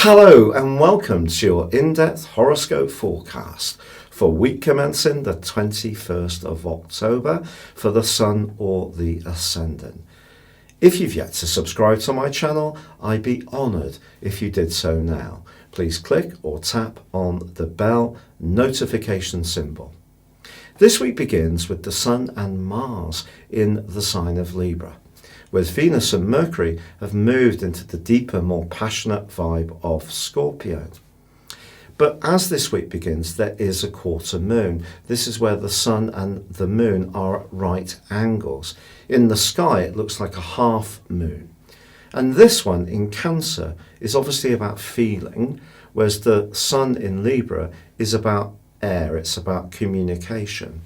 Hello and welcome to your in-depth horoscope forecast for week commencing the 21st of October for the Sun or the Ascendant. If you've yet to subscribe to my channel, I'd be honoured if you did so now. Please click or tap on the bell notification symbol. This week begins with the Sun and Mars in the sign of Libra, whereas Venus and Mercury have moved into the deeper, more passionate vibe of Scorpio. But as this week begins, there is a quarter moon. This is where the Sun and the Moon are at right angles. In the sky, it looks like a half moon. And this one in Cancer is obviously about feeling, whereas the Sun in Libra is about air, it's about communication.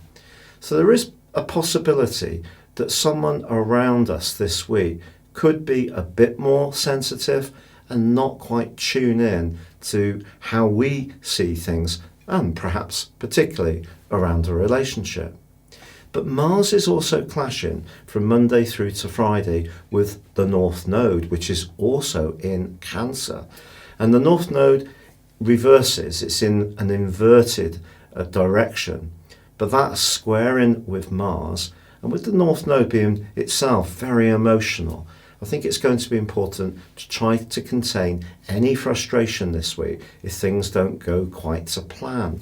So there is a possibility that someone around us this week could be a bit more sensitive and not quite tune in to how we see things, and perhaps particularly around a relationship. But Mars is also clashing from Monday through to Friday with the North Node, which is also in Cancer. And the North Node reverses, it's in an inverted direction, but that's squaring with Mars. And with the North Node being itself very emotional, I think it's going to be important to try to contain any frustration this week if things don't go quite to plan.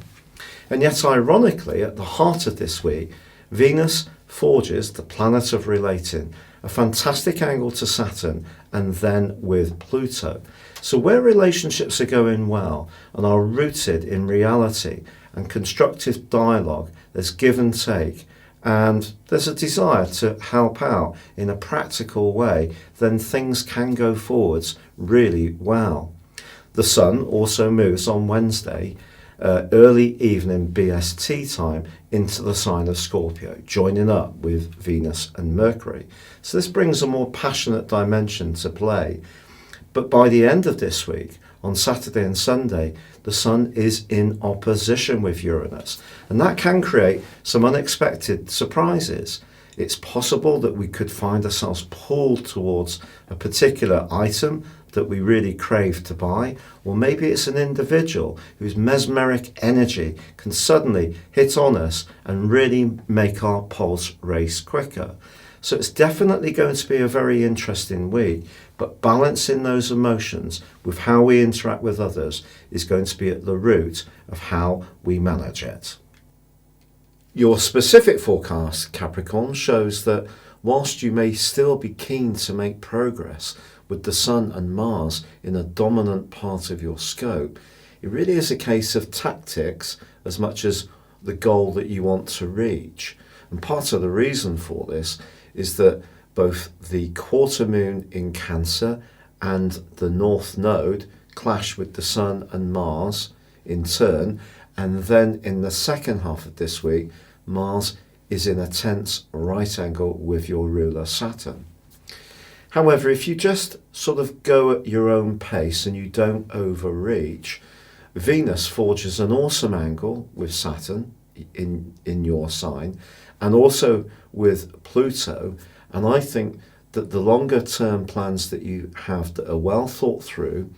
And yet, ironically, at the heart of this week, Venus forges, the planet of relating, a fantastic angle to Saturn and then with Pluto. So where relationships are going well and are rooted in reality and constructive dialogue, there's give and take, and there's a desire to help out in a practical way, then things can go forwards really well. The Sun also moves on Wednesday, early evening BST time, into the sign of Scorpio, joining up with Venus and Mercury. So this brings a more passionate dimension to play. But by the end of this week, on Saturday and Sunday, the Sun is in opposition with Uranus, and that can create some unexpected surprises. It's possible that we could find ourselves pulled towards a particular item that we really crave to buy, or maybe it's an individual whose mesmeric energy can suddenly hit on us and really make our pulse race quicker. So it's definitely going to be a very interesting week, but balancing those emotions with how we interact with others is going to be at the root of how we manage it. Your specific forecast, Capricorn, shows that whilst you may still be keen to make progress with the Sun and Mars in a dominant part of your scope, it really is a case of tactics as much as the goal that you want to reach. And part of the reason for this is that both the quarter moon in Cancer and the North Node clash with the Sun and Mars in turn, and then in the second half of this week, Mars is in a tense right angle with your ruler Saturn. However, if you just sort of go at your own pace and you don't overreach, Venus forges an awesome angle with Saturn in your sign, and also with Pluto. And I think that the longer term plans that you have that are well thought through,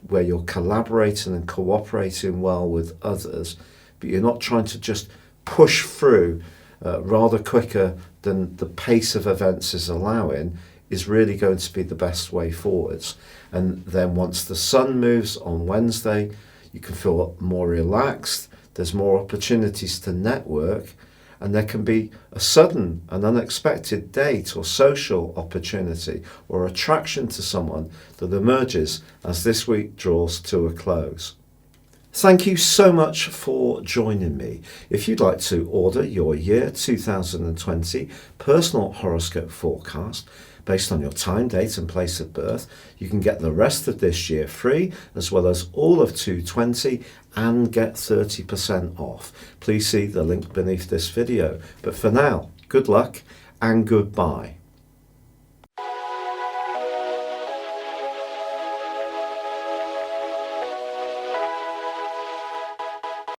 where you're collaborating and cooperating well with others, but you're not trying to just push through rather quicker than the pace of events is allowing, is really going to be the best way forwards. And then once the Sun moves on Wednesday, you can feel more relaxed, there's more opportunities to network, and there can be a sudden and unexpected date or social opportunity or attraction to someone that emerges as this week draws to a close. Thank you so much for joining me. If you'd like to order your year 2020 personal horoscope forecast based on your time, date and place of birth, you can get the rest of this year free, as well as all of 2020, and get 30% off. Please see the link beneath this video. But for now, good luck and goodbye.